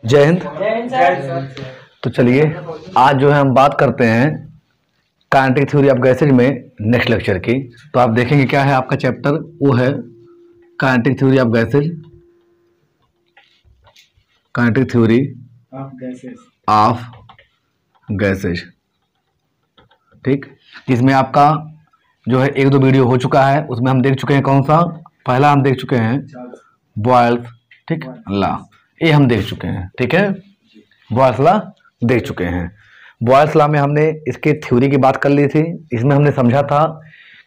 जय हिंद। तो चलिए आज जो है हम बात करते हैं काइनेटिक थ्योरी ऑफ गैसेज में नेक्स्ट लेक्चर की। तो आप देखेंगे क्या है आपका चैप्टर, वो है kinetic theory of gases, kinetic theory of gases. ठीक, इसमें आपका जो है एक दो वीडियो हो चुका है, उसमें हम देख चुके हैं कौन सा, पहला हम देख चुके हैं बॉयल्स, ठीक, लॉ, ये हम देख चुके हैं। ठीक है, बॉयल्स लॉ देख चुके हैं। बॉयल्स लॉ में हमने इसके थ्योरी की बात कर ली थी। इसमें हमने समझा था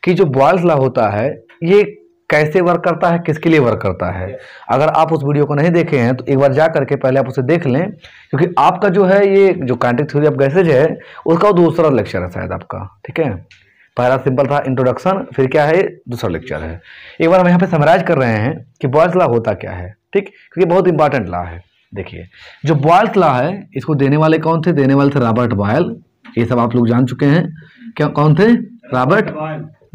कि जो बॉयल्स लॉ होता है ये कैसे वर्क करता है, किसके लिए वर्क करता है। अगर आप उस वीडियो को नहीं देखे हैं तो एक बार जा करके पहले आप उसे देख लें, क्योंकि आपका जो है ये जो काइनेटिक थ्योरी ऑफ गैसेज है उसका दूसरा लेक्चर है शायद आपका। ठीक है, पहला सिंपल था इंट्रोडक्शन, फिर क्या है दूसरा लेक्चर है। एक बार हम यहाँ पे समराइज कर रहे हैं कि बॉयल्स लॉ होता क्या है। ठीक, क्योंकि बहुत इंपॉर्टेंट लॉ है। देखिए जो बॉयल्स लॉ है इसको देने वाले कौन थे, देने वाले थे रॉबर्ट बॉयल। ये सब आप लोग जान चुके हैं। क्या कौन थे, रॉबर्ट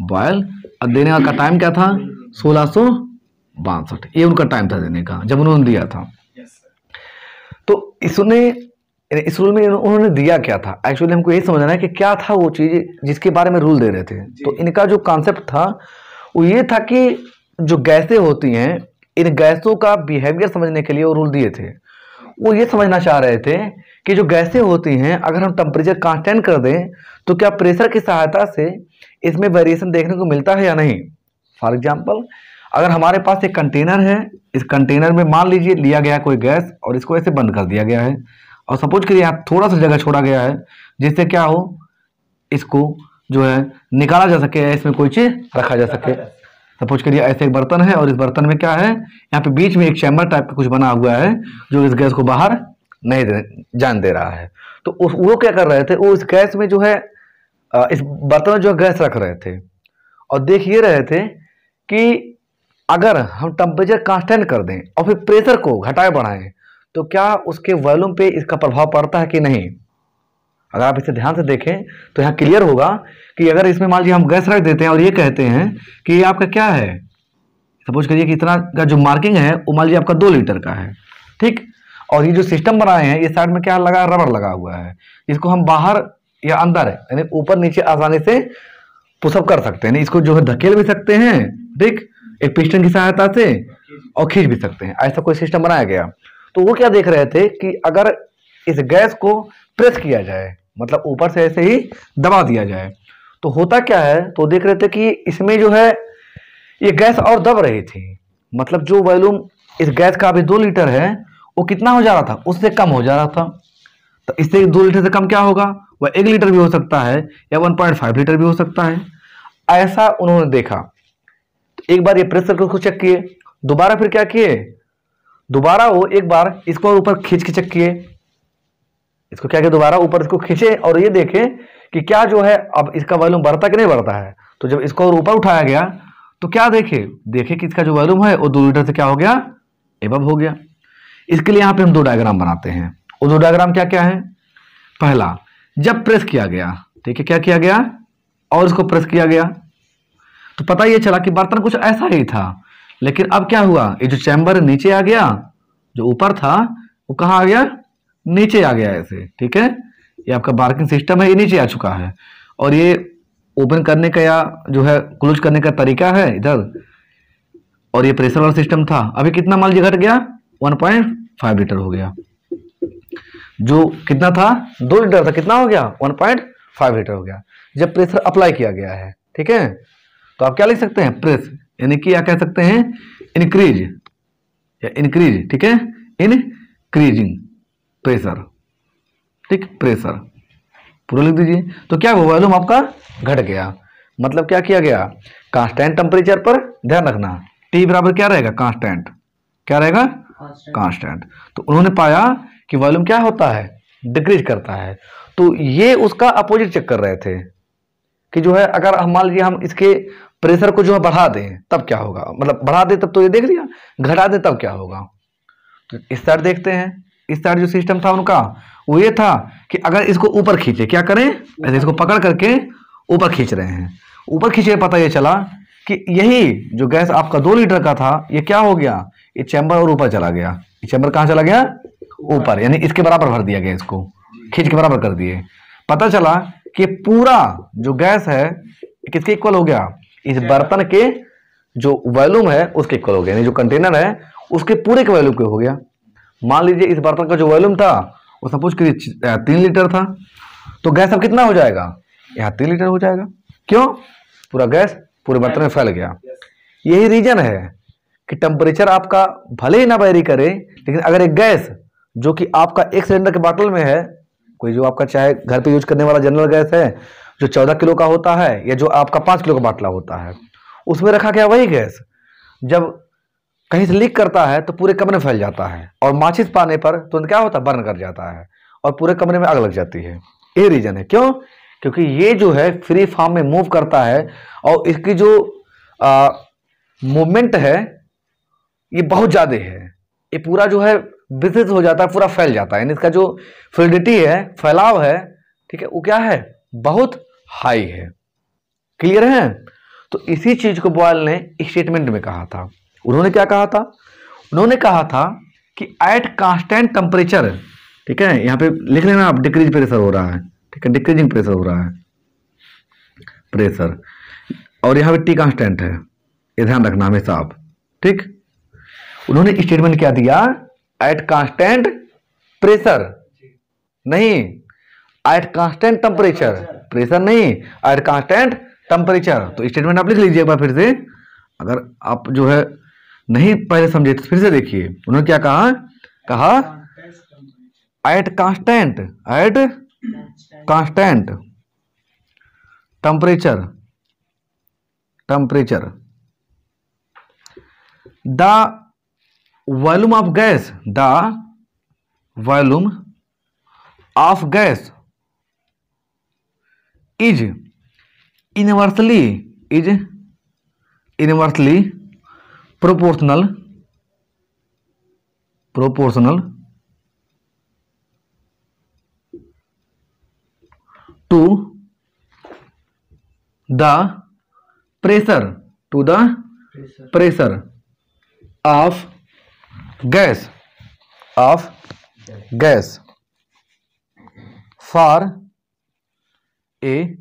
बॉयल। और देने वाला का टाइम क्या था, 1662, ये उनका टाइम था देने का जब उन्होंने दिया था। तो इस रूल में उन्होंने दिया क्या था, एक्चुअली हमको यही समझना है कि क्या था वो चीज जिसके बारे में रूल दे रहे थे। तो इनका जो कॉन्सेप्ट था वो ये था कि जो गैसें होती हैं, इन गैसों का बिहेवियर समझने के लिए वो रूल दिए थे। वो ये समझना चाह रहे थे कि जो गैसें होती हैं अगर हम टेम्परेचर कांस्टेंट कर दें तो क्या प्रेशर की सहायता से इसमें वेरिएशन देखने को मिलता है या नहीं। फॉर एग्जाम्पल, अगर हमारे पास एक कंटेनर है, इस कंटेनर में मान लीजिए लिया गया कोई गैस और इसको ऐसे बंद कर दिया गया है, और सपोज करिए यहाँ थोड़ा सा जगह छोड़ा गया है जिससे क्या हो, इसको जो है निकाला जा सके, इसमें कोई चीज रखा जा सके। सपोज करिए ऐसे एक बर्तन है और इस बर्तन में क्या है, यहाँ पे बीच में एक चैम्बर टाइप का कुछ बना हुआ है जो इस गैस को बाहर नहीं जान दे रहा है। तो वो क्या कर रहे थे, वो इस गैस में जो है इस बर्तन में जो गैस रख रहे थे और देख ये रहे थे कि अगर हम टेम्परेचर कांस्टेंट कर दें और फिर प्रेशर को घटाए बढ़ाएं तो क्या उसके वॉल्यूम पे इसका प्रभाव पड़ता है कि नहीं। अगर आप इसे ध्यान से देखें तो यहाँ क्लियर होगा कि अगर इसमें मान लीजिए हम गैस रख देते हैं और ये कहते हैं कि ये आपका क्या है, सपोज करिए कि इतना का जो मार्किंग है वो मान लीजिए आपका 2 लीटर का है। ठीक, और ये जो सिस्टम बनाए हैं ये साइड में क्या लगा, रबर लगा हुआ है, इसको हम बाहर या अंदर यानी ऊपर नीचे आसानी से पुशअप कर सकते हैं। इसको जो है धकेल भी सकते हैं, ठीक, एक पिस्टन की सहायता से, और खींच भी सकते हैं। ऐसा कोई सिस्टम बनाया गया। तो वो क्या देख रहे थे कि अगर इस गैस को प्रेस किया जाए, मतलब ऊपर से ऐसे ही दबा दिया जाए, तो होता क्या है। तो देख रहे थे कि इसमें जो है ये गैस और दब रही थी, मतलब जो वॉल्यूम इस गैस का अभी 2 लीटर है वो कितना हो जा रहा था, उससे कम हो जा रहा था। तो इससे 2 लीटर से कम क्या होगा, वह 1 लीटर भी हो सकता है या 1.5 लीटर भी हो सकता है। ऐसा उन्होंने देखा। तो एक बार ये प्रेशर को चेक किए, दोबारा फिर क्या किए, दोबारा वो एक बार इसको ऊपर खींच के चेक किए, इसको क्या किया, दोबारा ऊपर इसको खींचे और ये देखे कि क्या जो है अब इसका वॉल्यूम बढ़ता कि नहीं बढ़ता है। तो जब इसको ऊपर उठाया गया तो क्या देखे कि इसका जो वॉल्यूम है वो 2 लीटर से क्या हो गया, एबव हो गया। इसके लिए यहाँ पे हम 2 डायग्राम बनाते हैं। वो 2 डायग्राम क्या क्या है, पहला जब प्रेस किया गया, ठीक है, क्या किया गया और इसको प्रेस किया गया तो पता ये चला कि बर्तन कुछ ऐसा ही था, लेकिन अब क्या हुआ, ये जो चैम्बर नीचे आ गया, जो ऊपर था वो कहाँ आ गया, नीचे आ गया ऐसे। ठीक है, ये आपका मार्किंग सिस्टम है, ये नीचे आ चुका है, और ये ओपन करने का या जो है क्लोज करने का तरीका है इधर, और ये प्रेशर वाला सिस्टम था। अभी कितना मान लीजिए घट गया, 1.5 लीटर हो गया। जो कितना था, 2 लीटर था, कितना हो गया, 1.5 लीटर हो गया जब प्रेशर अप्लाई किया गया है। ठीक है, तो आप क्या लिख सकते हैं, प्रेस यानी कि क्या कह सकते हैं, इंक्रीज या इंक्रीज। ठीक है, इंक्रीजिंग प्रेशर, ठीक, प्रेशर पूरा लिख दीजिए। तो क्या वॉल्यूम आपका घट गया, मतलब क्या किया गया, कांस्टेंट टेम्परेचर पर ध्यान रखना, T बराबर क्या रहेगा, कांस्टेंट, क्या रहेगा, कांस्टेंट। तो उन्होंने पाया कि वॉल्यूम क्या होता है, डिक्रीज करता है। तो ये उसका अपोजिट चेक कर रहे थे कि जो है अगर हम मान लीजिए हम इसके प्रेशर को जो है बढ़ा दें तब क्या होगा, मतलब बढ़ा दें तब तो ये देख लिया, घटा दें तब क्या होगा। तो इस साइड देखते हैं, इस साइड जो सिस्टम था उनका वो ये था कि अगर इसको ऊपर खींचे, क्या करें, ऐसे इसको पकड़ करके ऊपर खींच रहे हैं, ऊपर खींचे, पता ये चला कि यही जो गैस आपका 2 लीटर का था ये क्या हो गया, ये चैम्बर और ऊपर चला गया। ये चैम्बर कहाँ चला गया, ऊपर, यानी इसके बराबर भर दिया गया, इसको खींच के बराबर कर दिए। पता चला कि पूरा जो गैस है किसके इक्वल हो गया, इस बर्तन के जो वॉल्यूम है उसके इक्वल हो गया, यानी जो कंटेनर है उसके पूरे के वॉल्यूम के हो गया। मान लीजिए इस बर्तन का जो वॉल्यूम था वो सपोज करिए 3 लीटर था, तो गैस अब कितना हो जाएगा, यहाँ 3 लीटर हो जाएगा। क्यों, पूरा गैस पूरे बर्तन में फैल गया। यही रीजन है कि टेम्परेचर आपका भले ही ना वेरी करे, लेकिन अगर एक गैस जो कि आपका 1 सिलेंडर के बॉटल में है, कोई जो आपका चाहे घर पे यूज करने वाला जनरल गैस है जो 14 किलो का होता है, या जो आपका 5 किलो का बाटला होता है, उसमें रखा गया वही गैस जब कहीं से लीक करता है तो पूरे कमरे में फैल जाता है, और माचिस पाने पर तुरंत क्या होता है, बर्न कर जाता है और पूरे कमरे में आग लग जाती है। ये रीजन है। क्यों, क्योंकि ये जो है फ्री फॉर्म में मूव करता है, और इसकी जो मूवमेंट है ये बहुत ज्यादा है, ये पूरा जो है विस्तृत हो जाता है, पूरा फैल जाता है, यानी इसका जो फ्लूइडिटी है, फैलाव है, ठीक है, वो क्या है, बहुत हाई है। क्लियर है। तो इसी चीज को बॉयल ने स्टेटमेंट में कहा था। उन्होंने क्या कहा था, उन्होंने कहा था कि एट कांस्टेंट टेम्परेचर, ठीक है, यहां पे लिख लेना आप, डिक्रीज प्रेशर हो रहा है, ठीक है, डिक्रीजिंग प्रेशर हो रहा है, प्रेशर, और यहां पे टी कांस्टेंट है, ये ध्यान रखना हमेशा आप, ठीक। उन्होंने स्टेटमेंट क्या दिया, एट कांस्टेंट प्रेशर, नहीं एट कांस्टेंट टेम्परेचर, प्रेशर नहीं, एट कांस्टेंट टेम्परेचर। तो स्टेटमेंट आप लिख लीजिए एक बार फिर से, अगर आप जो है नहीं पहले समझे तो फिर से देखिए। उन्होंने क्या कहा, कहा at constant, at constant temperature, temperature the volume of gas, the volume of gas is inversely, is inversely proportional, proportional to the pressure, to the pressure of gas, of gas for a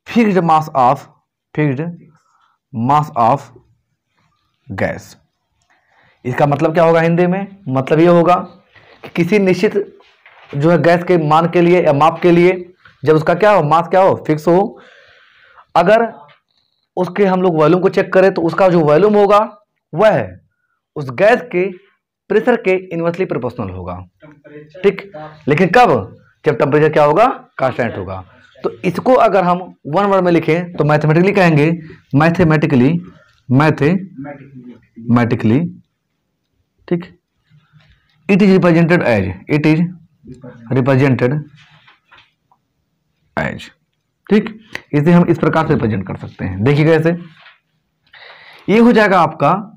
fixed mass of, fixed mass of gas. इसका मतलब क्या होगा हिंदी में, मतलब ये होगा कि किसी निश्चित जो है गैस के मान के लिए या माप के लिए जब उसका क्या हो, मास क्या हो, फिक्स हो, अगर उसके हम लोग वॉल्यूम को चेक करें तो उसका जो वॉल्यूम होगा वह उस गैस के प्रेशर के इनवर्सली प्रोपोर्शनल होगा, ठीक। लेकिन कब, जब टेम्परेचर क्या होगा, कांस्टेंट होगा। तो इसको अगर हम वन वर्ड में लिखें तो मैथमेटिकली कहेंगे, मैथमेटिकली, मैथमेटिकली, ठीक, it is represented as, it is represented as, ठीक। इसे हम इस प्रकार से रिप्रेजेंट कर सकते हैं। देखिए कैसे, ये हो जाएगा आपका,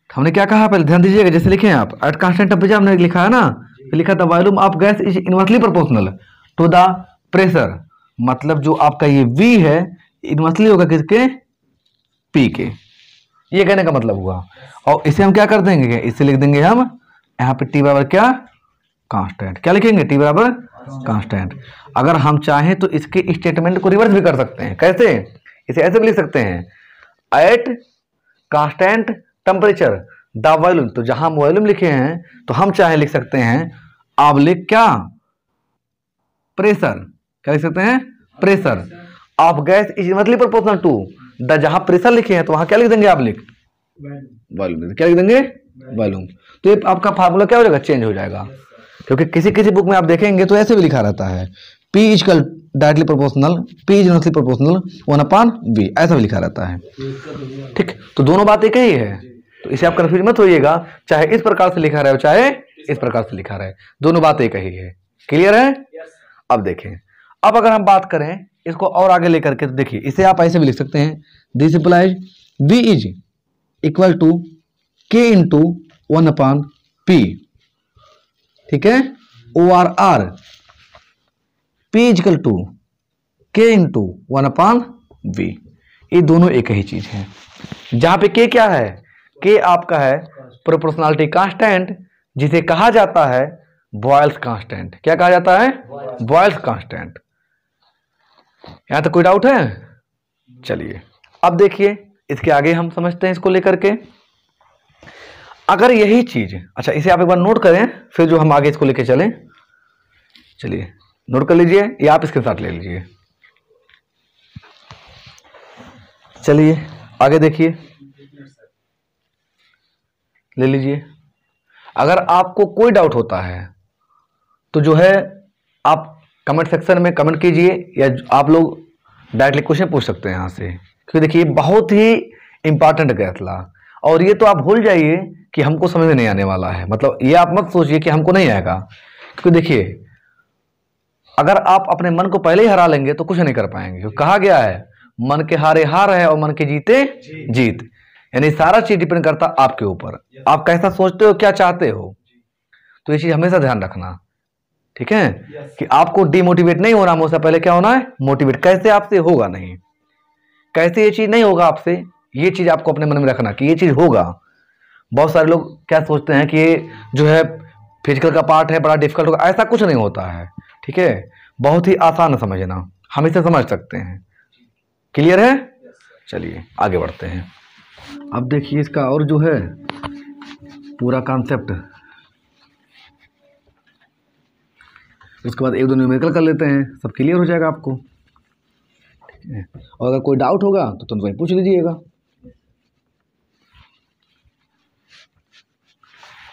हमने क्या कहा पहले ध्यान दीजिएगा, जैसे लिखे हैं आप, एट कांस्टेंट टेम्परेचर हमने लिखा है ना, लिखा था volume of gas is inversely proportional to the pressure, मतलब जो आपका ये V है इनवर्सली होगा किसके, P के, ये कहने का मतलब हुआ। और इसे हम क्या कर देंगे, इसे लिख देंगे हम यहाँ पे T बराबर क्या, कांस्टेंट, क्या लिखेंगे, T बराबर कांस्टेंट। अगर हम चाहें तो इसके स्टेटमेंट को रिवर्स भी कर सकते हैं। कैसे, इसे ऐसे भी लिख सकते हैं, eight constant temperature the volume, तो जहां हम वॉल्यूम लिखे हैं तो हम चाहे लिख सकते हैं ऑब्लिक क्या, प्रेशर, क्या लिख सकते हैं, pressure of gas is inversely proportional to the, जहां प्रेशर लिखे हैं तो वहां क्या लिख देंगे ऑब्लिक वॉल्यूम, क्या लिख देंगे वॉल्यूम। तो ये आपका फार्मूला क्या हो जाएगा, चेंज हो जाएगा, क्योंकि किसी किसी बुक में आप देखेंगे तो ऐसे भी लिखा रहता है, P is directly proportional, P is inversely proportional 1/V, ऐसा भी लिखा रहता है, ठीक। तो दोनों बातें एक ही है, तो इसे आप कंफ्यूज मत होइएगा, चाहे इस प्रकार से लिखा रहे हो चाहे इस प्रकार से लिखा रहे, दोनों बातें एक ही है। क्लियर है। अब देखें, अब अगर हम बात करें इसको और आगे लेकर के, तो देखिए इसे आप ऐसे भी लिख सकते हैं, this implies V is equal to K into 1/P, ठीक है, OR P is equal to K into 1/V, ये दोनों एक ही चीज है। जहां पे K क्या है, K आपका है प्रोपोर्शनलिटी कांस्टेंट, जिसे कहा जाता है बॉयल्स कांस्टेंट। क्या कहा जाता है? Boyle's constant. यहां तक कोई डाउट है? चलिए अब देखिए इसके आगे हम समझते हैं इसको लेकर के। अगर यही चीज, अच्छा इसे आप एक बार नोट करें, फिर जो हम आगे इसको लेके चलें। चलिए नोट कर लीजिए या आप इसके साथ ले लीजिए। चलिए आगे देखिए, ले लीजिए। अगर आपको कोई डाउट होता है तो जो है आप कमेंट सेक्शन में कमेंट कीजिए, या आप लोग डायरेक्टली क्वेश्चन पूछ सकते हैं यहाँ से, क्योंकि देखिए बहुत ही इंपॉर्टेंट गैस लॉ, और ये तो आप भूल जाइए कि हमको समझ में नहीं आने वाला है। मतलब ये आप मत सोचिए कि हमको नहीं आएगा, क्योंकि देखिए अगर आप अपने मन को पहले ही हरा लेंगे तो कुछ नहीं कर पाएंगे। क्योंकि कहा गया है मन के हारे हार है और मन के जीते जीत, यानी सारा चीज डिपेंड करता है आपके ऊपर, आप कैसा सोचते हो, क्या चाहते हो। तो ये चीज हमेशा ध्यान रखना, ठीक है? कि आपको डिमोटिवेट नहीं होना, हमेशा पहले क्या होना है? मोटिवेट। कैसे? आपसे होगा नहीं, कैसे ये चीज नहीं होगा आपसे, ये चीज आपको अपने मन में रखना कि ये चीज होगा। बहुत सारे लोग क्या सोचते हैं कि ये जो है फिजिकल का पार्ट है, बड़ा डिफिकल्ट होगा, ऐसा कुछ नहीं होता है, ठीक है? बहुत ही आसान है समझना, हम इसे समझ सकते हैं। क्लियर है? चलिए आगे बढ़ते हैं। अब देखिए इसका और जो है पूरा कॉन्सेप्ट, उसके बाद एक दो न्यूमेरिकल कर लेते हैं, सब क्लियर हो जाएगा आपको, ठीक है? और अगर कोई डाउट होगा तो तुम वही पूछ लीजिएगा।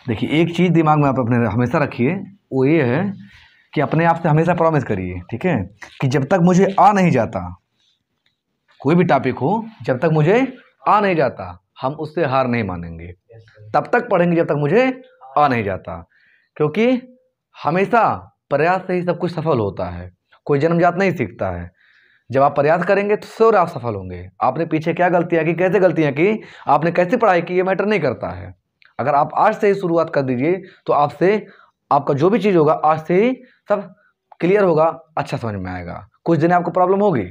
देखिए एक चीज दिमाग में आप अपने हमेशा रखिए, वो ये है कि अपने आप से हमेशा प्रॉमिस करिए, ठीक है, कि जब तक मुझे आ नहीं जाता, कोई भी टॉपिक हो, जब तक मुझे आ नहीं जाता हम उससे हार नहीं मानेंगे, तब तक पढ़ेंगे जब तक मुझे आ नहीं जाता। क्योंकि हमेशा प्रयास से ही सब कुछ सफल होता है, कोई जन्मजात नहीं सीखता है। जब आप प्रयास करेंगे तो जरूर आप सफल होंगे। आपने पीछे क्या गलतियां की, कैसे गलतियां की, आपने कैसे पढ़ाई की, ये मैटर नहीं करता है। अगर आप आज से ही शुरुआत कर दीजिए तो आपसे आपका जो भी चीज़ होगा आज से ही सब क्लियर होगा, अच्छा समझ में आएगा। कुछ दिन आपको प्रॉब्लम होगी,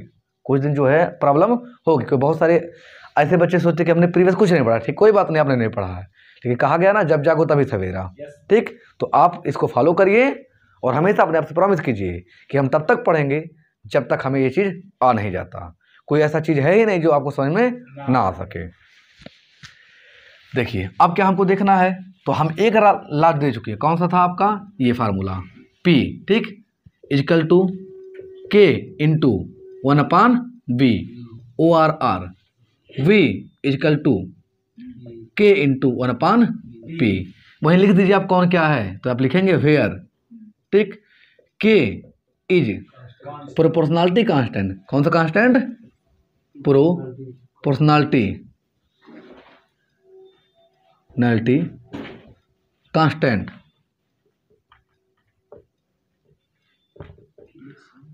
कुछ दिन जो है प्रॉब्लम होगी, क्योंकि बहुत सारे ऐसे बच्चे सोचते कि हमने प्रीवियस कुछ नहीं पढ़ा। ठीक, कोई बात नहीं, आपने नहीं पढ़ा है, लेकिन कहा गया ना जब जागो तभी सवेरा। ठीक, तो आप इसको फॉलो करिए और हमेशा अपने आप से प्रॉमिस कीजिए कि हम तब तक पढ़ेंगे जब तक हमें ये चीज़ आ नहीं जाता। कोई ऐसा चीज़ है ही नहीं जो आपको समझ में ना आ सके। देखिए अब क्या हमको देखना है, तो हम एक लास्ट दे चुके हैं, कौन सा था आपका ये फार्मूला P, ठीक, equal to K into 1/V ORR, V equal to K into 1/P। वहीं लिख दीजिए आप कौन क्या है, तो आप लिखेंगे वेयर, ठीक, K इज प्रोपोर्शनलिटी कांस्टेंट। कौन सा कांस्टेंट? प्रोपोर्शनलिटी कांस्टेंट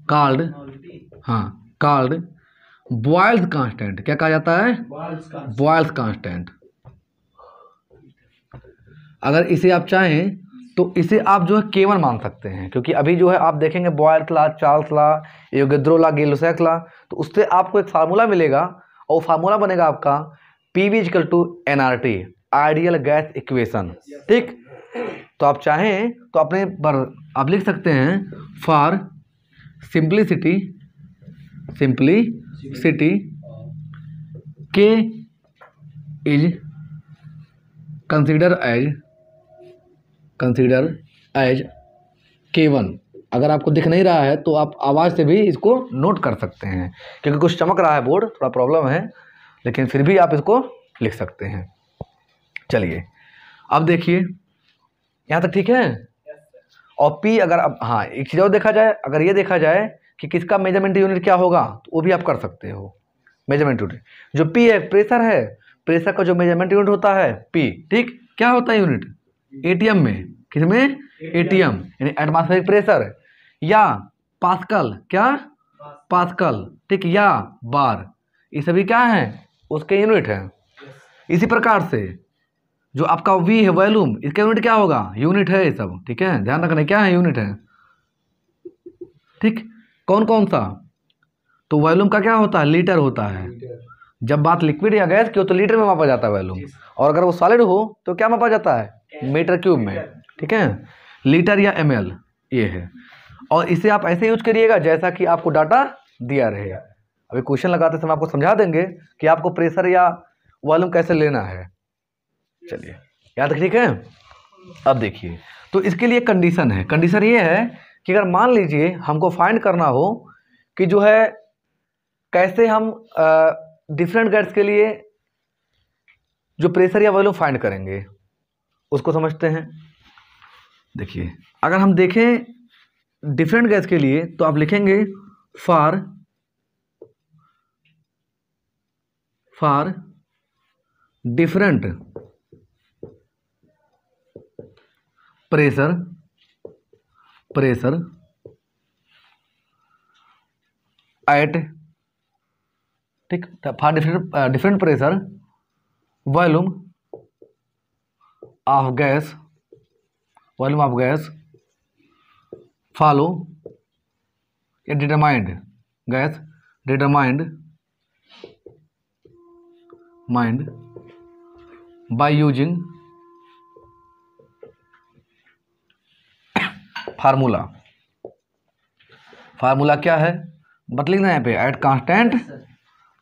कॉल्ड, हाँ कॉल्ड बॉयल्स कांस्टेंट। क्या कहा जाता है? Boyle's constant. अगर इसे आप चाहें तो इसे आप जो है K1 मान सकते हैं, क्योंकि अभी जो है आप देखेंगे Boyle's law, Charles law, Avogadro law, Gay Lussac law, तो उससे आपको एक फार्मूला मिलेगा और फार्मूला बनेगा आपका PV equal to nRT, ideal gas equation. ठीक, तो आप चाहें तो अपने पर आप लिख सकते हैं for simplicity K is consider as K1। अगर आपको दिख नहीं रहा है तो आप आवाज़ से भी इसको नोट कर सकते हैं, क्योंकि कुछ चमक रहा है बोर्ड, थोड़ा प्रॉब्लम है, लेकिन फिर भी आप इसको लिख सकते हैं। चलिए अब देखिए यहाँ तक ठीक है। और P अगर अब हाँ एक चीज़ और देखा जाए, अगर ये देखा जाए कि किसका मेजरमेंट यूनिट क्या होगा, तो वो भी आप कर सकते हो। मेजरमेंट यूनिट जो P है, प्रेशर है, प्रेशर का जो मेजरमेंट यूनिट होता है P, ठीक, क्या होता है यूनिट? ATM में, किसमें? ATM यानी एटमॉस्फेरिक प्रेशर, या पास्कल, क्या पास्कल, ठीक, या बार, ये सभी क्या है उसके यूनिट है। इसी प्रकार से जो आपका V है वॉल्यूम, इसका यूनिट क्या होगा? यूनिट है ये सब, ठीक है, ध्यान रखना क्या है, यूनिट है। ठीक, कौन कौन सा? तो वॉल्यूम का क्या होता है? लीटर होता है। जब बात लिक्विड या गैस की हो तो लीटर में मापा जाता है वॉल्यूम, और अगर वो सॉलिड हो तो क्या मापा जाता है? मीटर क्यूब में। ठीक है, लीटर या ml ये है। और इसे आप ऐसे यूज करिएगा जैसा कि आपको डाटा दिया रहे। अभी क्वेश्चन लगाते समय आपको समझा देंगे कि आपको प्रेशर या वॉल्यूम कैसे लेना है। चलिए याद रखिए, ठीक है। अब देखिए, तो इसके लिए कंडीशन है। कंडीशन ये है कि अगर मान लीजिए हमको फाइंड करना हो कि जो है कैसे हम डिफरेंट गैस के लिए जो प्रेशर या वॉल्यूम फाइंड करेंगे उसको समझते हैं। देखिए, अगर हम देखें डिफरेंट गैस के लिए तो आप लिखेंगे फॉर डिफरेंट प्रेशर एट, ठीक, for different pressure volume of gas follow A determined gas determined by using formula क्या है बत लिखना है यहाँ पे, एट कांस्टेंट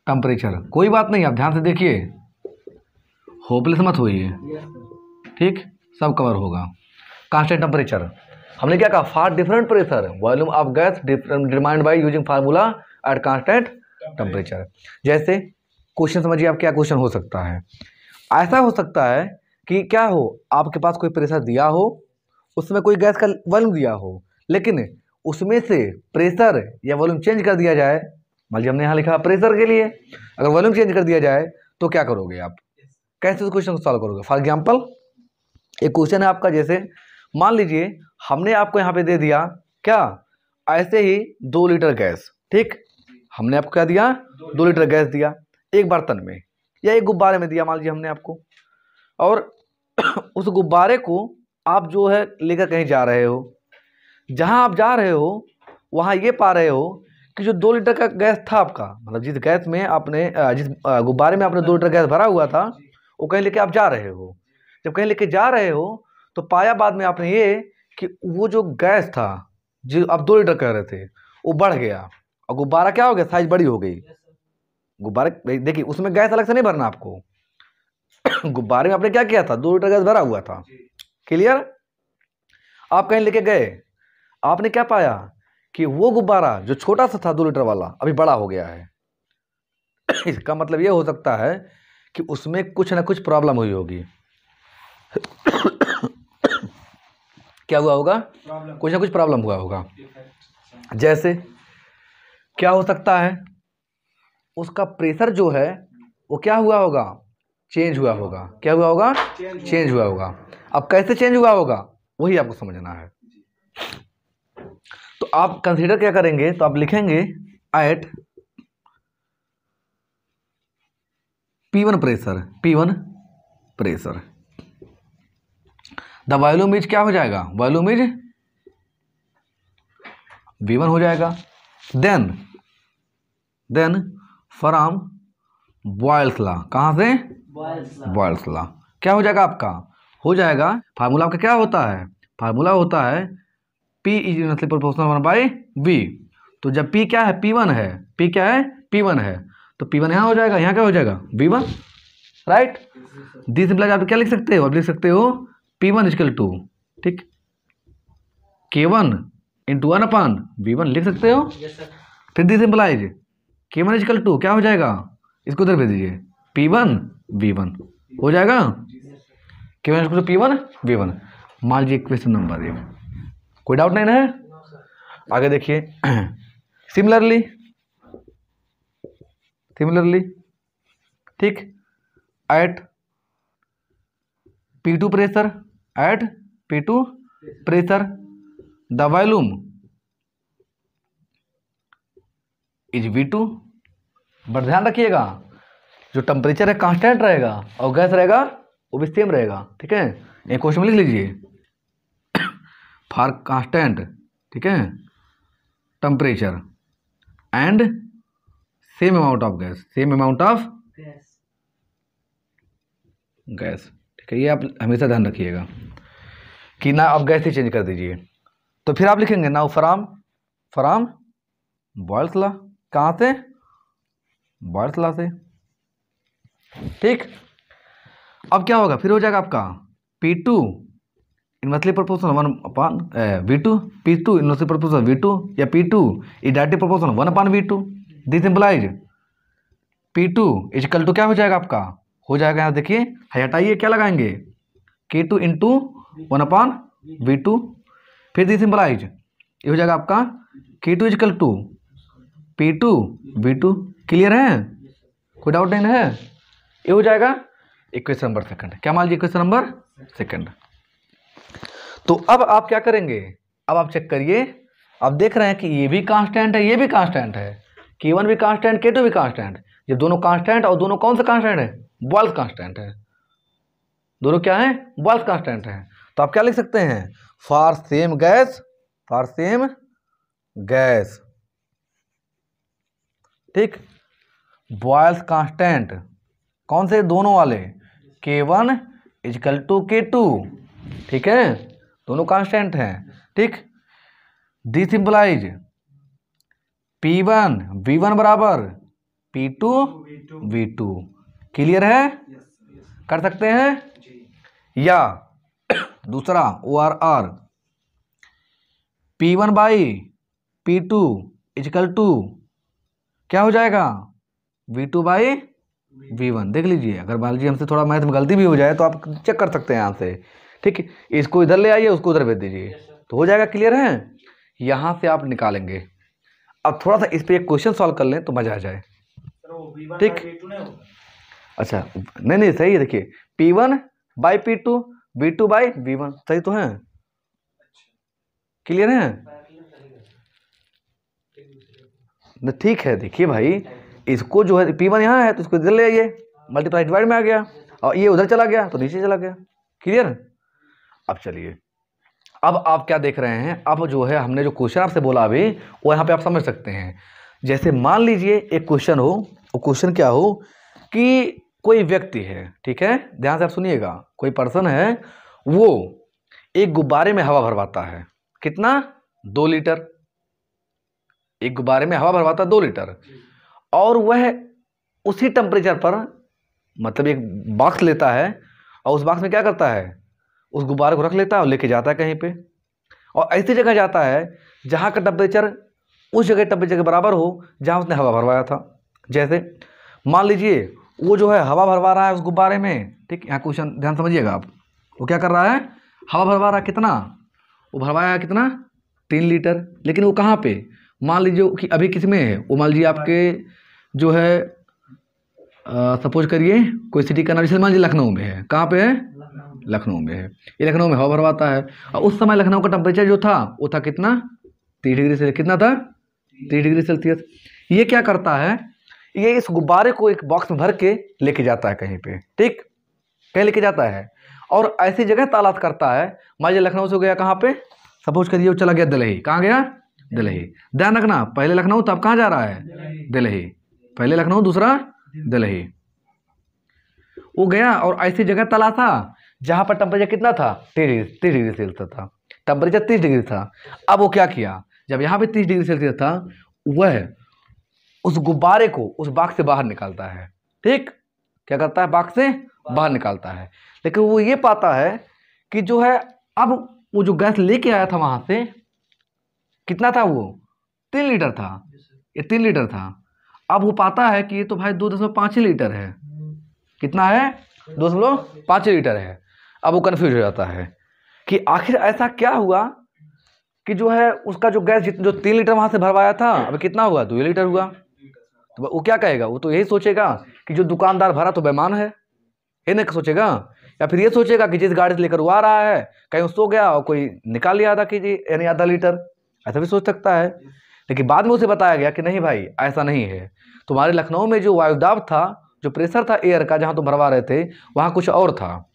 टेम्परेचर। कोई बात नहीं, आप ध्यान से देखिए, होपलेस मत होइए, ठीक, सब कवर होगा। कांस्टेंट टेम्परेचर हमने क्या कहा, for different pressure volume of gas determined by using formula eight constant temperature. जैसे क्वेश्चन समझिए, आप क्या क्वेश्चन हो सकता है। ऐसा हो सकता है कि क्या हो, आपके पास कोई प्रेशर दिया हो, उसमें कोई गैस का वॉल्यूम दिया हो, लेकिन उसमें से प्रेशर या वॉल्यूम चेंज कर दिया जाए। मान लीजिए हमने यहाँ लिखा प्रेशर के लिए, अगर वॉल्यूम चेंज कर दिया जाए तो क्या करोगे आप, कैसे उस क्वेश्चन को सॉल्व करोगे। फॉर एग्जांपल एक क्वेश्चन है आपका, जैसे मान लीजिए हमने आपको यहाँ पे दे दिया क्या, ऐसे ही 2 लीटर गैस, ठीक, हमने आपको क्या दिया, 2 लीटर गैस दिया एक बर्तन में या एक गुब्बारे में दिया मान लीजिए हमने आपको, और उस गुब्बारे को आप जो है लेकर कहीं जा रहे हो, जहाँ आप जा रहे हो वहाँ ये पा रहे हो कि जो 2 लीटर का गैस था आपका, मतलब जिस गैस में आपने जिस गुब्बारे में आपने 2 लीटर गैस भरा हुआ था, वो कहीं लेके आप जा रहे हो। जब कहीं लेके जा रहे हो तो पाया बाद में आपने ये कि वो जो गैस था जो आप 2 लीटर कह रहे थे वो बढ़ गया और गुब्बारा क्या हो गया, साइज बड़ी हो गई। गुब्बारे देखिए उसमें गैस अलग से नहीं भरना आपको गुब्बारे में आपने क्या किया था, 2 लीटर गैस भरा हुआ था, क्लियर। आप कहीं लेके गए, आपने क्या पाया कि वो गुब्बारा जो छोटा सा था 2 लीटर वाला अभी बड़ा हो गया है इसका मतलब ये हो सकता है कि उसमें कुछ ना कुछ प्रॉब्लम हुई होगी क्या हुआ होगा, कुछ ना कुछ प्रॉब्लम हुआ होगा। जैसे क्या हो सकता है, उसका प्रेशर जो है वो क्या हुआ होगा, चेंज हुआ होगा। क्या हुआ होगा, चेंज हुआ होगा। अब कैसे चेंज हुआ होगा वही आपको समझना है। तो आप कंसीडर क्या करेंगे, तो आप लिखेंगे at P1 pressure the volume is क्या हो जाएगा, वॉल्यूम इज V1 हो जाएगा। देन फ्रॉम बॉयल्स लॉ, कहाँ से, बॉयल्स लॉ क्या हो जाएगा आपका, हो जाएगा फार्मूला आपका क्या होता है, फार्मूला होता है P is inversely proportional 1/V। तो जब P क्या है, P1 है, P क्या है, P1 है, तो P1 यहाँ हो जाएगा, यहाँ क्या हो जाएगा, V1, राइट। दिस सिंपल आप क्या लिख सकते हो, आप लिख सकते हो P1 इक्वल टू, ठीक, K1 इंटू 1/V1 लिख सकते हो। फिर दिस सिंपलाइज K1 इक्वल टू क्या हो जाएगा, इसको उधर भेज दीजिए, P1 V1 हो जाएगा, K1 equal to P1 V1। मान लीजिए क्वेश्चन नंबर 1, कोई डाउट नहीं ना है। आगे देखिए सिमिलरली ठीक, at P2 pressure the volume is V2। But ध्यान रखिएगा जो टेम्परेचर है कांस्टेंट रहेगा और गैस रहेगा वो भी सेम रहेगा, ठीक है। एक क्वेश्चन में लिख लीजिए फॉर कांस्टेंट, ठीक है, temperature and same amount of gas, ठीक है। ये आप हमेशा ध्यान रखिएगा कि ना आप गैस ही चेंज कर दीजिए। तो फिर आप लिखेंगे नाउ फ्रॉम बॉयल्स लॉ, कहाँ से? बॉयल्स लॉ से। ठीक, अब क्या होगा? फिर हो जाएगा आपका P2 inversely proportional 1/V2, P2 inversely proportional V2 या P2 is directly proportional 1/V2। This implies P2 equal to क्या हो जाएगा आपका? हो जाएगा यहाँ देखिए, हटाइए, क्या लगाएंगे? K2 into 1/V2। फिर दिस इंप्लाइज ये हो जाएगा आपका K2 equal to P2 V2। Clear है? कोई डाउट नहीं है? ये हो जाएगा इक्वेशन नंबर सेकंड। क्या मान लीजिए? Equation number second. तो अब आप क्या करेंगे? अब आप चेक करिए, आप देख रहे हैं कि ये भी कांस्टेंट है, ये भी कांस्टेंट है, K1 भी कांस्टेंट, K2 भी कांस्टेंट। जब दोनों कांस्टेंट और दोनों कौन सा कांस्टेंट है? बॉयल्स कांस्टेंट है। दोनों क्या है? बॉयल्स कांस्टेंट है। तो आप क्या लिख सकते हैं? फॉर सेम गैस, ठीक, बॉयल्स कांस्टेंट कौन से? दोनों वाले, K1 इक्वल टू K2, ठीक है, दोनों कांस्टेंट हैं। ठीक, दिस इंप्लाइज P1 V1 बराबर P2 V2। क्लियर है? कर सकते हैं? या दूसरा ORR P1 by P2 equal to क्या हो जाएगा? V2 by V1। देख लीजिए, अगर मान लीजिए हमसे थोड़ा मैथ में गलती भी हो जाए तो आप चेक कर सकते हैं यहाँ से। ठीक है, इसको इधर ले आइए, उसको उधर भेज दीजिए, तो हो जाएगा। क्लियर है? यहाँ से आप निकालेंगे। अब थोड़ा सा इस पे एक क्वेश्चन सॉल्व कर लें तो मजा आ जाए। ठीक, अच्छा, नहीं सही है। देखिए P1 by P2, V2 by V1, सही तो है? क्लियर है? ठीक है। देखिए भाई, इसको जो है P1 यहाँ है तो इसको इधर ले आइए, मल्टीप्लाई डिवाइड में आ गया, और ये उधर चला गया तो नीचे चला गया। क्लियर? अब चलिए, अब आप क्या देख रहे हैं? अब जो है हमने जो क्वेश्चन आपसे बोला अभी, वो यहाँ पे आप समझ सकते हैं। जैसे मान लीजिए एक क्वेश्चन हो, वो क्वेश्चन क्या हो कि कोई व्यक्ति है, ठीक है, ध्यान से आप सुनिएगा, कोई पर्सन है, वो एक गुब्बारे में हवा भरवाता है। कितना? 2 लीटर। एक गुब्बारे में हवा भरवाता है 2 लीटर, और वह उसी टेम्परेचर पर, मतलब एक बॉक्स लेता है और उस बॉक्स में क्या करता है? उस गुब्बारे को रख लेता है और लेके जाता है कहीं पे, और ऐसी जगह जाता है जहाँ का टेम्परेचर उस जगह टेम्परेचर के बराबर हो जहाँ उसने हवा भरवाया था। जैसे मान लीजिए वो जो है हवा भरवा रहा है उस गुब्बारे में। ठीक, यहाँ क्वेश्चन ध्यान समझिएगा आप। वो क्या कर रहा है? हवा भरवा रहा है। कितना? वो भरवाया है कितना? 3 लीटर। लेकिन वो कहाँ पे? मान लीजिए कि अभी किस में है वो? मान लीजिए आपके जो है सपोज करिए कोई सिटी का नाम, जैसे मान लीजिए लखनऊ में है। कहाँ पे है? लखनऊ में है। ये लखनऊ में हवा भरवाता है, और उस समय लखनऊ का टेम्परेचर जो था वो था कितना? 30 डिग्री सेल्सियस। कितना था? 30 डिग्री सेल्सियस। ये क्या करता है? ये इस गुब्बारे को एक बॉक्स में भर के लेके जाता है कहीं पे। ठीक, कहीं लेके जाता है और ऐसी जगह तलाश करता है। मान लीजिए लखनऊ से गया कहाँ पे? सपोज करिए वो चला गया दिल्ली। कहाँ गया? दिल्ली। ध्यान रखना, पहले लखनऊ तब कहाँ जा रहा है? दिल्ली। पहले लखनऊ, दूसरा दिल्ली। वो गया और ऐसी जगह तलाशा जहाँ पर टेम्परेचर कितना था? 30 डिग्री सेल्सियस था। टेम्परेचर 30 डिग्री था। अब वो क्या किया? जब यहाँ पे 30 डिग्री सेल्सियस था, वह उस गुब्बारे को उस बॉक्स से बाहर निकालता है। ठीक, क्या करता है? बॉक्स से बाहर निकालता है। लेकिन वो ये पाता है कि जो है, अब वो जो गैस लेके आया था वहां से, कितना था वो? 3 लीटर था। ये 3 लीटर था। अब वो पाता है कि ये तो भाई 2.5 लीटर है। कितना है? 2.5 लीटर है। अब वो कन्फ्यूज हो जाता है कि आखिर ऐसा क्या हुआ कि जो है उसका जो गैस जो 3 लीटर वहां से भरवाया था, अब कितना हुआ? 2 लीटर हुआ। तो वो क्या कहेगा? वो तो यही सोचेगा कि जो दुकानदार भरा तो बेईमान है, ये नहीं सोचेगा। या फिर ये सोचेगा कि जिस गाड़ी से लेकर वो आ रहा है कहीं सो गया और कोई निकाल लिया आधा केजी, यानी आधा लीटर, ऐसा भी सोच सकता है। लेकिन बाद में उसे बताया गया कि नहीं भाई, ऐसा नहीं है। तुम्हारे लखनऊ में जो वायुदाब था, जो प्रेशर था एयर का जहाँ तुम भरवा रहे थे, वहाँ कुछ और था,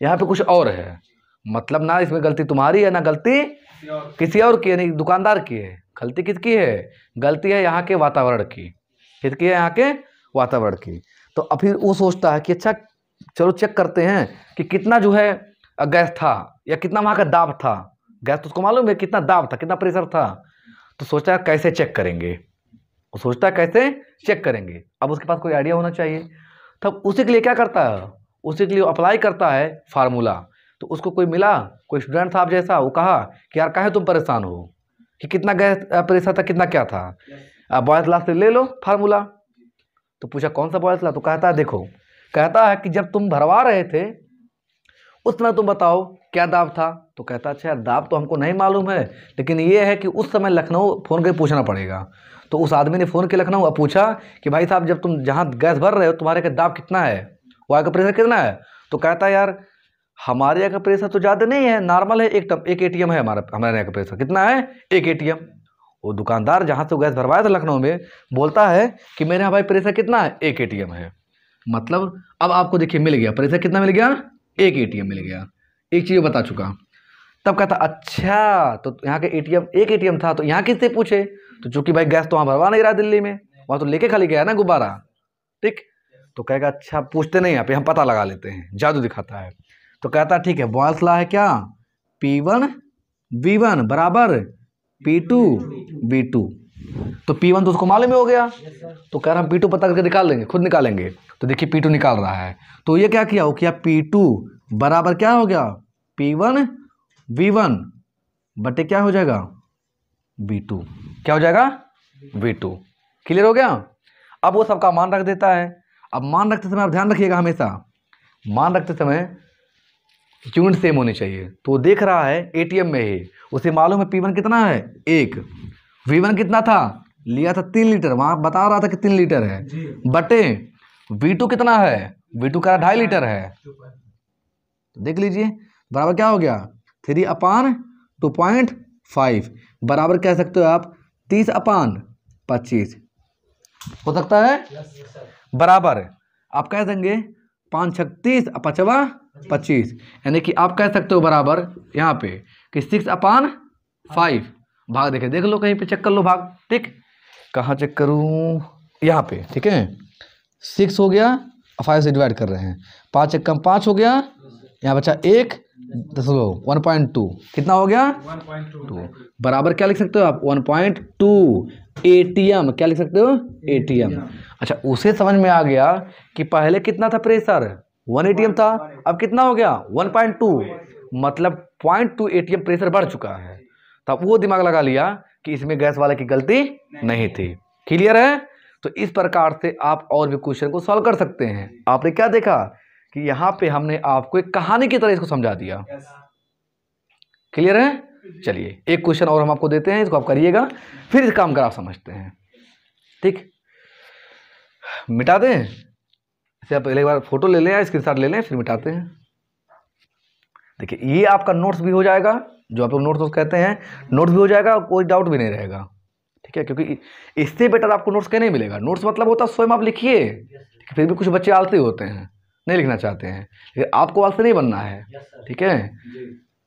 यहाँ पे कुछ और है। मतलब ना इसमें गलती तुम्हारी है, ना गलती किसी और की, यानी दुकानदार की है। गलती किसकी है? गलती है यहाँ के वातावरण की। किसकी है? यहाँ के वातावरण की। तो अब फिर वो सोचता है कि अच्छा चलो चेक करते हैं कि कितना जो है गैस था, या कितना वहाँ का दाब था, गैस तो उसको मालूम है कितना दाब था, कितना प्रेशर था, तो सोचता है कैसे चेक करेंगे, वो सोचता है कैसे चेक करेंगे। अब उसके पास कोई आइडिया होना चाहिए, तब उसी के लिए क्या करता है, उसी के लिए अप्लाई करता है फार्मूला। तो उसको कोई मिला, कोई स्टूडेंट था आप जैसा, वो कहा कि यार काहे तुम परेशान हो कि कितना गैस प्रेशर था, कितना क्या था, बॉयल्स लॉ से ले लो फार्मूला। तो पूछा कौन सा बॉयल्स लॉ, तो कहता है देखो, कहता है कि जब तुम भरवा रहे थे उस समय तुम बताओ क्या दाब था। तो कहता अच्छा यार दाब तो हमको नहीं मालूम है, लेकिन ये है कि उस समय लखनऊ फ़ोन करके पूछना पड़ेगा। तो उस आदमी ने फ़ोन किया लखनऊ और पूछा कि भाई साहब जब तुम जहाँ गैस भर रहे हो तुम्हारे का दाब कितना है, वहाँ का प्रेशर कितना है। तो कहता है यार हमारे यहाँ का प्रेशर तो ज़्यादा नहीं है, नॉर्मल है, एक ATM है हमारे यहाँ का प्रेशर कितना है, एक ATM। वो दुकानदार जहाँ से गैस भरवाया था लखनऊ में बोलता है कि मेरे यहाँ भाई प्रेशर कितना है, एक ATM है। मतलब अब आपको देखिए मिल गया प्रेशर, कितना मिल गया, एक ATM मिल गया, एक चीज़ बता चुका। तब कहता अच्छा तो यहाँ के ATM एक ATM था, तो यहाँ किससे पूछे, तो चूंकि भाई गैस तो वहाँ भरवा नहीं रहा दिल्ली में, वहाँ तो लेके खाली गया ना गुब्बारा, ठीक। तो कहेगा अच्छा पूछते नहीं यहाँ पे, हम पता लगा लेते हैं, जादू दिखाता है। तो कहता ठीक है बॉयल्स लॉ है क्या, P1 V1 बराबर P2 V2। तो P1 तो उसको मालूम ही हो गया, तो कह रहा हम P2 पता करके निकाल लेंगे, खुद निकालेंगे। तो देखिए P2 निकाल रहा है, तो ये क्या किया, वो किया P2 बराबर क्या हो गया, P1 V1 बटे क्या हो जाएगा, V2, क्या हो जाएगा, V2। क्लियर हो गया। अब वो सबका मान रख देता है। अब मान रखते समय आप ध्यान रखिएगा, हमेशा मान रखते समय यूनिट सेम होनी चाहिए। तो वो देख रहा है ATM में ही, उसे मालूम है P1 कितना है, 1, V1 कितना था, लिया था 3 लीटर, वहाँ बता रहा था कि 3 लीटर है, बटे V2 कितना है, V2 का 2.5 लीटर है। तो देख लीजिए बराबर क्या हो गया, 3/2.5 बराबर कह सकते हो आप 30/25 हो सकता है, बराबर आप कह देंगे 5 6 30 5 25, यानी कि आप कह सकते हो बराबर यहाँ पे कि 6/5 भाग, देखे देख लो कहीं पे चेक कर लो भाग, ठीक। कहाँ चेक करूँ, यहाँ पे, ठीक है 6 हो गया, 5 से डिवाइड कर रहे हैं, 5 1 कम 5 हो गया, यहाँ बचा 1 1.2 कितना हो गया, 1.2 बराबर क्या लिख सकते हो आप, 1.2 ATM, क्या लिख सकते हो, ATM। अच्छा उसे समझ में आ गया कि पहले कितना था प्रेशर, 1 ATM था, अब कितना हो गया 1.2, मतलब 0.2 ATM प्रेशर बढ़ चुका है। तब वो दिमाग लगा लिया कि इसमें गैस वाले की गलती नहीं थी। क्लियर है। तो इस प्रकार से आप और भी क्वेश्चन को सॉल्व कर सकते हैं। आपने क्या देखा कि यहाँ पे हमने आपको एक कहानी की तरह इसको समझा दिया। क्लियर है। चलिए एक क्वेश्चन और हम आपको देते हैं, इसको आप करिएगा, फिर इस काम का आप समझते हैं, ठीक। मिटा दें इसे, आप पहले एक बार फोटो ले लें, स्क्रीनशॉट ले लें, फिर मिटाते हैं। देखिए ये आपका नोट्स भी हो जाएगा, जो आप लोग नोट्स कहते हैं, नोट्स भी हो जाएगा, कोई डाउट भी नहीं रहेगा, ठीक है। क्योंकि इससे बेटर आपको नोट्स क्या नहीं मिलेगा। नोट्स मतलब होता है स्वयं आप लिखिए, फिर भी कुछ बच्चे आलसी होते हैं, नहीं लिखना चाहते हैं, लेकिन आपको आलसी नहीं बनना है, ठीक है।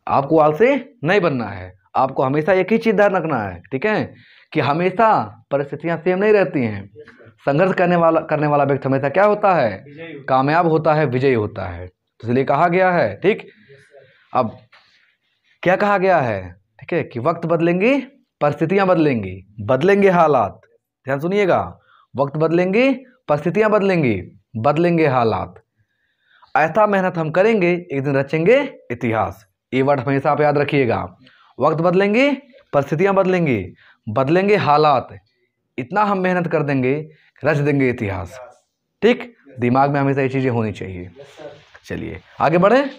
आपको आलसी नहीं बनना है, आपको हमेशा एक ही चीज़ ध्यान रखना है, ठीक है, कि हमेशा परिस्थितियाँ सेम नहीं रहती हैं। संघर्ष करने वाला व्यक्ति हमेशा क्या होता है, कामयाब होता है, विजयी होता है। तो इसलिए कहा गया है, ठीक। अब क्या कहा गया है, ठीक है, कि वक्त बदलेंगे परिस्थितियां बदलेंगी, बदलेंगे हालात। ध्यान सुनिएगा, वक्त बदलेंगे परिस्थितियां बदलेंगी, बदलेंगे हालात। ऐसा मेहनत हम करेंगे एक दिन रचेंगे इतिहास। ये वर्ड हमेशा आप याद रखिएगा। वक्त बदलेंगे परिस्थितियां बदलेंगी, बदलेंगे हालात, इतना हम मेहनत कर देंगे रच देंगे इतिहास, ठीक। दिमाग में हमेशा ये चीजें होनी चाहिए। चलिए आगे बढ़े।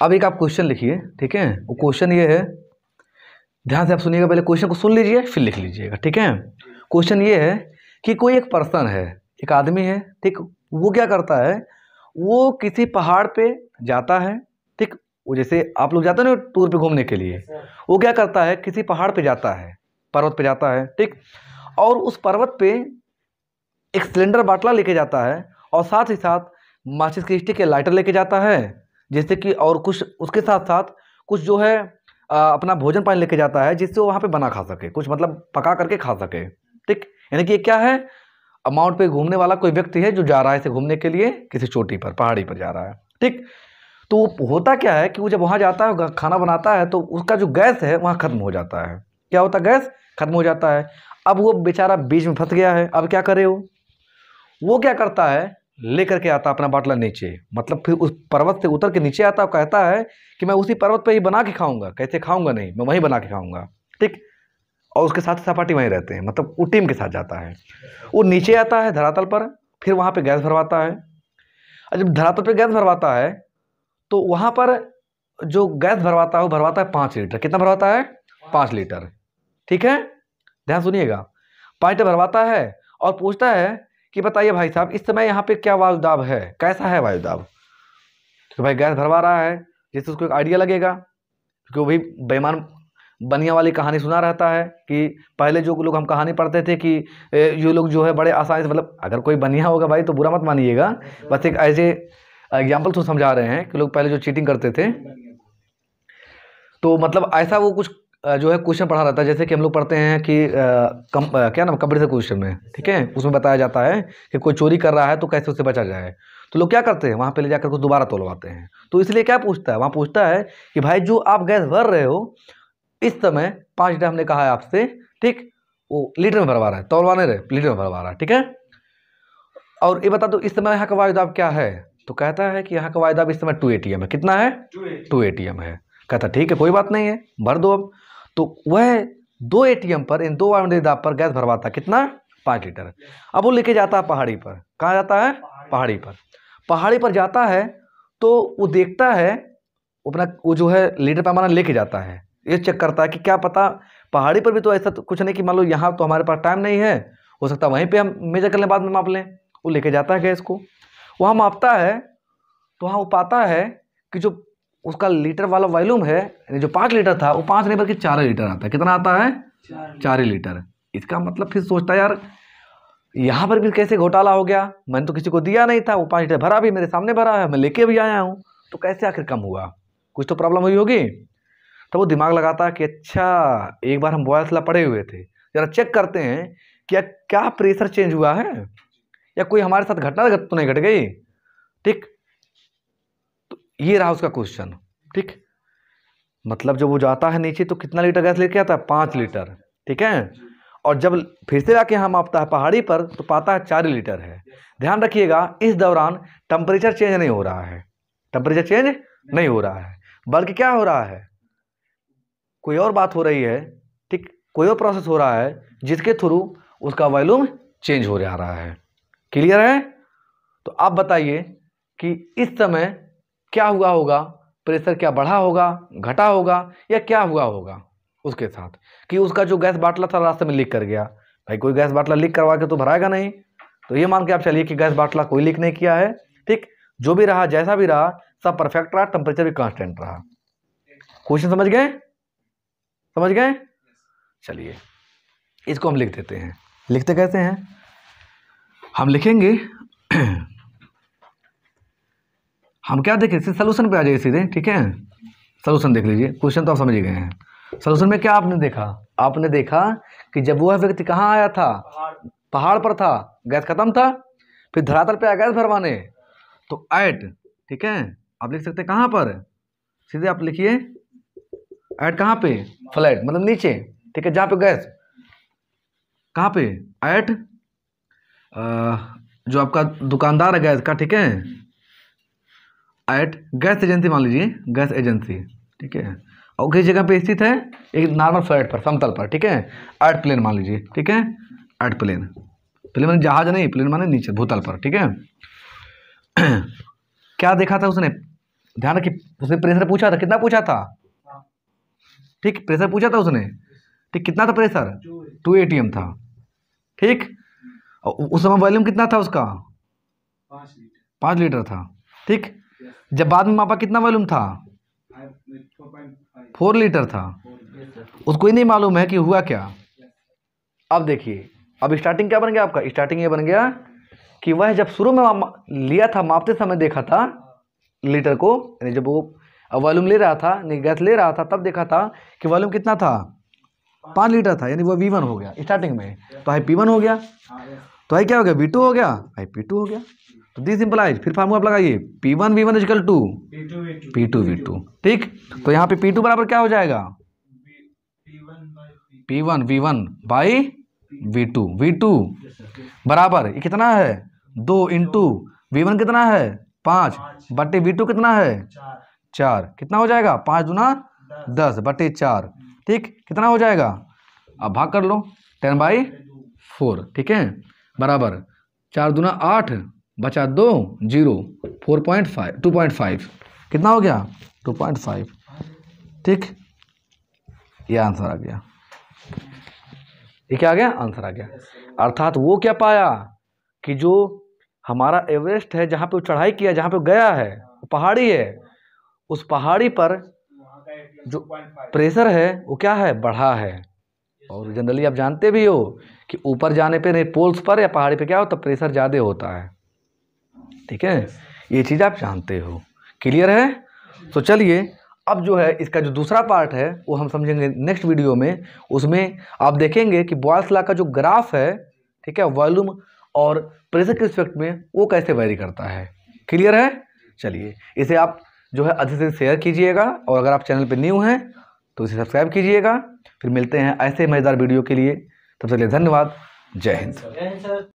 अब एक आप क्वेश्चन लिखिए, ठीक है। वो क्वेश्चन ये है, ध्यान से आप सुनिएगा, पहले क्वेश्चन को सुन लीजिए फिर लिख लीजिएगा, ठीक है। क्वेश्चन ये है कि कोई एक पर्सन है, एक आदमी है, ठीक। वो क्या करता है, वो किसी पहाड़ पे जाता है, ठीक। वो जैसे आप लोग जाते हैं ना टूर पे घूमने के लिए, वो क्या करता है, किसी पहाड़ पे जाता है, पर्वत पे जाता है, ठीक। और उस पर्वत पे एक सिलेंडर बाटला लेके जाता है, और साथ ही साथ माचिस की स्टिक या लाइटर लेके जाता है, जिससे कि, और कुछ उसके साथ साथ कुछ जो है अपना भोजन पानी लेके जाता है, जिससे वो वहाँ पे बना खा सके, कुछ मतलब पका करके खा सके, ठीक। यानी कि क्या है, अमाउंट पे घूमने वाला कोई व्यक्ति है जो जा रहा है इसे घूमने के लिए किसी चोटी पर, पहाड़ी पर जा रहा है, ठीक। तो वो होता क्या है कि वो जब वहाँ जाता है खाना बनाता है तो उसका जो गैस है वहाँ खत्म हो जाता है। क्या होता है? गैस खत्म हो जाता है। अब वो बेचारा बीच में फंस गया है, अब क्या करे वो क्या करता है, लेकर के आता अपना बाटला नीचे, मतलब फिर उस पर्वत से उतर के नीचे आता है, कहता है कि मैं उसी पर्वत पे ही बना के खाऊंगा। कैसे खाऊंगा? नहीं, मैं वहीं बना के खाऊंगा, ठीक। और उसके साथ सपाटी वहीं रहते हैं, मतलब वो टीम के साथ जाता है। वो नीचे आता है धरातल पर, फिर वहाँ पे गैस भरवाता है। और जब धरातल पे गैस भरवाता है तो वहाँ पर जो गैस भरवाता है वो भरवाता है 5 लीटर। कितना भरवाता है? 5 लीटर, ठीक है, ध्यान सुनिएगा। 5 लीटर भरवाता है और पूछता है कि बताइए भाई साहब इस समय यहाँ पे क्या वायुदाब है, कैसा है वायुदाब? तो भाई गैस भरवा रहा है, जिससे उसको एक आइडिया लगेगा, क्योंकि वो भी बेईमान बनिया वाली कहानी सुना रहता है कि पहले जो लोग हम कहानी पढ़ते थे कि ये लोग जो है बड़े आसानी से, मतलब अगर कोई बनिया होगा भाई तो बुरा मत मानिएगा, बस एक ऐसे एग्जाम्पल तो समझा रहे हैं कि लोग पहले जो चीटिंग करते थे तो मतलब ऐसा वो कुछ जो है क्वेश्चन पढ़ा रहता है, जैसे कि हम लोग पढ़ते हैं कि क्या नाम कंप्यूटर क्वेश्चन में, ठीक है, उसमें बताया जाता है कि कोई चोरी कर रहा है तो कैसे उससे बचा जाए। तो लोग क्या करते हैं, वहाँ पे ले जाकर उसको दोबारा तोलवाते हैं। तो इसलिए क्या पूछता है, वहाँ पूछता है कि भाई जो आप गैस भर रहे हो इस समय 5 लीटर हमने कहा है आपसे, ठीक, वो लीटर में भरवा रहा है, तोलवाने रहे लीटर में भरवा रहा है, ठीक है। और ये बता दो इस समय यहाँ का वायुदाब क्या है? तो कहता है कि यहाँ का वायुदाब इस समय 2 ATM है। कितना है? 2 ATM है। कहता ठीक है कोई बात नहीं है, भर दो अब। तो वह 2 ATM पर, इन 2 वायुदाब पर गैस भरवाता कितना? 5 लीटर। अब वो लेके जाता है पहाड़ी पर। कहाँ जाता है? पहाड़ी पर। पहाड़ी पर जाता है तो वो देखता है अपना वो जो है लीटर पैमाना लेके जाता है, ये चेक करता है कि क्या पता पहाड़ी पर भी तो ऐसा तो कुछ नहीं कि मान लो यहाँ तो हमारे पास टाइम नहीं है, हो सकता है वहीं पे हम मेजर कर लें, बाद में माप लें। वो लेके जाता है गैस को, वहाँ मापता है तो वहाँ वो पाता है कि जो उसका लीटर वाला वॉल्यूम है, यानी जो 5 लीटर था वो 5 नहीं बल्कि 4 लीटर आता है। कितना आता है? 4 लीटर। इसका मतलब फिर सोचता है यार यहाँ पर भी कैसे घोटाला हो गया, मैंने तो किसी को दिया नहीं था, वो 5 लीटर भरा भी मेरे सामने भरा है, मैं लेके भी आया हूँ, तो कैसे आखिर कम हुआ? कुछ तो प्रॉब्लम हुई होगी। तो वो दिमाग लगाता है कि अच्छा एक बार हम बॉयल्स लॉ पढ़े हुए थे, जरा चेक करते हैं क्या क्या प्रेशर चेंज हुआ है या कोई हमारे साथ घटना तो नहीं घट गई, ठीक। तो ये रहा उसका क्वेश्चन, ठीक। मतलब जब वो जाता है नीचे तो कितना लीटर गैस लेके आता है? 5 लीटर, ठीक है। और जब फिर से आके यहाँ मापता है पहाड़ी पर तो पाता है 4 लीटर है। ध्यान रखिएगा इस दौरान टेम्परेचर चेंज नहीं हो रहा है, टेम्परेचर चेंज नहीं हो रहा है, बल्कि क्या हो रहा है, कोई और बात हो रही है, ठीक, कोई और प्रोसेस हो रहा है जिसके थ्रू उसका वॉल्यूम चेंज हो जा रहा है। क्लियर है? तो आप बताइए कि इस समय क्या हुआ होगा, प्रेशर क्या बढ़ा होगा, घटा होगा, या क्या हुआ होगा उसके साथ कि उसका जो गैस बाटला था रास्ते में लीक कर गया। भाई कोई गैस बाटला लीक करवा के तो भराएगा नहीं, तो ये मान के आप चलिए कि गैस बाटला कोई लीक नहीं किया है, ठीक। जो भी रहा जैसा भी रहा सब परफेक्ट रहा, टेम्परेचर भी कांस्टेंट रहा। क्वेश्चन समझ गए? समझ गए? चलिए इसको हम लिख देते हैं। लिखते कैसे हैं? हम लिखेंगे हम क्या देखें, सोल्यूशन पे आ जाइए सीधे, ठीक है। सोल्यूशन देख लीजिए, क्वेश्चन तो आप समझ ही गए हैं। सोल्यूशन में क्या आपने देखा? आपने देखा कि जब वह व्यक्ति कहाँ आया था? पहाड़ पर था, गैस खत्म था, फिर धरातल पे आया गैस भरवाने, तो ऐट, ठीक है, आप लिख सकते हैं कहाँ पर, सीधे आप लिखिए ऐट कहाँ पे? फ्लैट, मतलब नीचे, ठीक है, जहाँ पे गैस, कहाँ पे? ऐट जो आपका दुकानदार है गैस का, ठीक है, ऐट गैस एजेंसी मान लीजिए, गैस एजेंसी, ठीक है, और किस जगह पे स्थित है? एक नॉर्मल फ्लैट पर, समतल पर, ठीक है, ऐट प्लेन मान लीजिए, ठीक है, ऐट प्लेन, प्लेन माने जहाज नहीं, प्लेन माने नीचे भूतल पर, ठीक है। क्या देखा था उसने? ध्यान रखिए, उसने प्रेशर पूछा था, कितना पूछा था? ठीक, प्रेशर पूछा था उसने, ठीक, कितना था प्रेशर? 2 ATM था, ठीक। उस समय वॉल्यूम कितना था उसका? 5 लीटर था, ठीक। जब बाद में मापा कितना वॉल्यूम था? 4 लीटर था। उसको ही नहीं मालूम है कि हुआ क्या। अब देखिए, अब स्टार्टिंग क्या बन गया आपका? स्टार्टिंग ये बन गया कि वह जब शुरू में लिया था, मापते समय देखा था लीटर को, यानी जब वो वॉल्यूम ले रहा था, नहीं गैस ले रहा था, तब देखा था कि वॉल्यूम कितना था? 5 लीटर था, यानी वो V1 हो गया स्टार्टिंग में, तो है P1 हो गया। तो आई क्या हो गया, V2 हो गया, आई P2 हो गया। तो दिस सिंपलाइज, फिर फार्मूला आप लगाइए, P1 V1 equal to P2 V2। ठीक, तो यहाँ पे P2 बराबर क्या हो जाएगा, P1 V1 by V2। V2 बराबर ये कितना है 2 इंटू V1 कितना है 5 बटे V2 कितना है 4, कितना हो जाएगा 5 दूना 10 बटे 4। ठीक, कितना हो जाएगा, अब भाग कर लो 10/4। ठीक है, बराबर 4 दूना 8 बचा 2 0 4.5 2.5 कितना हो गया 2.5। ठीक, ये आंसर आ गया, ये क्या आ गया, आंसर आ गया। अर्थात वो क्या पाया कि जो हमारा एवरेस्ट है, जहाँ पे वो चढ़ाई किया, जहाँ पे गया है, वो पहाड़ी है, उस पहाड़ी पर जो प्रेशर है वो क्या है, बढ़ा है। और जनरली आप जानते भी हो कि ऊपर जाने पे पोल्स पर या पहाड़ी पे क्या होता है, प्रेशर ज़्यादा होता है। ठीक है, ये चीज़ आप जानते हो, क्लियर है। तो चलिए अब जो है इसका जो दूसरा पार्ट है वो हम समझेंगे नेक्स्ट वीडियो में। उसमें आप देखेंगे कि बॉयल्स लॉ का जो ग्राफ है, ठीक है, वॉल्यूम और प्रेशर के रिस्पेक्ट में वो कैसे वेरी करता है। क्लियर है, चलिए इसे आप जो है अधिक से शेयर कीजिएगा, और अगर आप चैनल पर न्यू हैं तो इसे सब्सक्राइब कीजिएगा। फिर मिलते हैं ऐसे मज़ेदार वीडियो के लिए, तब तक के लिए धन्यवाद, जय हिंद।